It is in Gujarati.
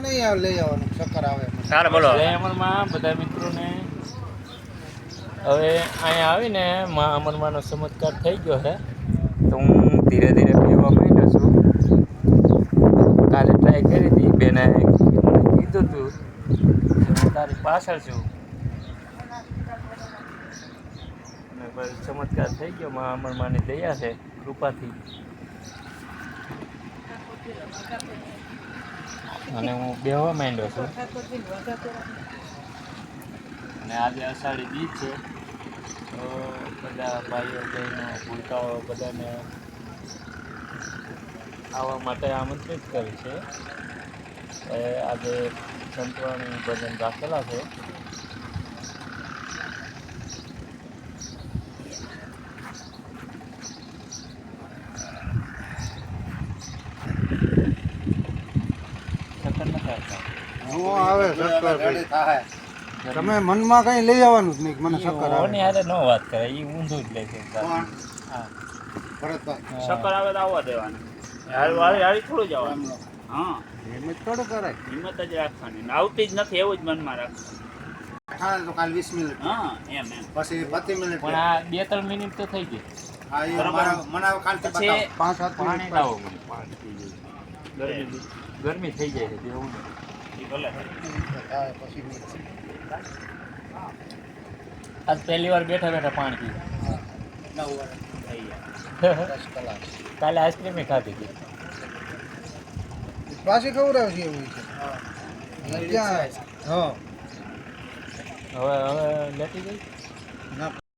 નહીં લઈ આવવાનું ચક્કર આવે સારા બોલો જય અમરમાં બધા મિત્રોને હવે અહીંયા આવીને માં અમરમાંનો ચમત્કાર થઈ ગયો છે તો હું ધીરે ધીરે પીવા માંડ્યો છું. કાલે ટ્રાય કરી હતી બેને કીધું હતું કે હું તારી પાછળ છું અને બસ ચમત્કાર થઈ ગયો. માં અમરમાંની દયા છે, કૃપાથી. અને હું બેહવા માંડ્યો છું અને આજે અષાઢી બીજ છે તો બધા ભાઈઓ બહેનો ભૂલકાઓ બધાને આવવા માટે આમંત્રિત કર્યું છે. આજે સંતવાણી ભજન રાખેલા છે. આવે ચક્કર થાય. તમે મનમાં કઈ લઈ આવવાનું જ નહીં મને ચક્કર આવે. ઓની હારે ન વાત કરે, એ ઊંધું જ લે છે. હા, ભરતભાઈ ચક્કર આવે તો આવવા દેવાનું. હારી થોડું જવાનું. હા, હિંમત થોડું કરાય. હિંમત જ રાખવાની. આવતી જ નથી એવું જ મનમાં રાખવાનું. હા તો કાલ 20 મિનિટ હા, એમ પછી 20 મિનિટ પણ આ 2-3 મિનિટ તો થઈ ગઈ. હા એ બરાબર. મને કાલથી પછી બતાવો 5-7 પાણી મિનિટ લાવો મને, પાણી થઈ જાય. ગરમી થઈ જાય છે એવું નહીં. ભલે પછી આજ પહેલી વાર બેઠા બેઠા પાણી પીવું. થઈ જાય. 10 કલાક કાલે આઈસ્ક્રીમ ખાધી હતી. પાછી ખવડાવ છે એવું છે. ક્યાં હા હવે લેતી ગઈ.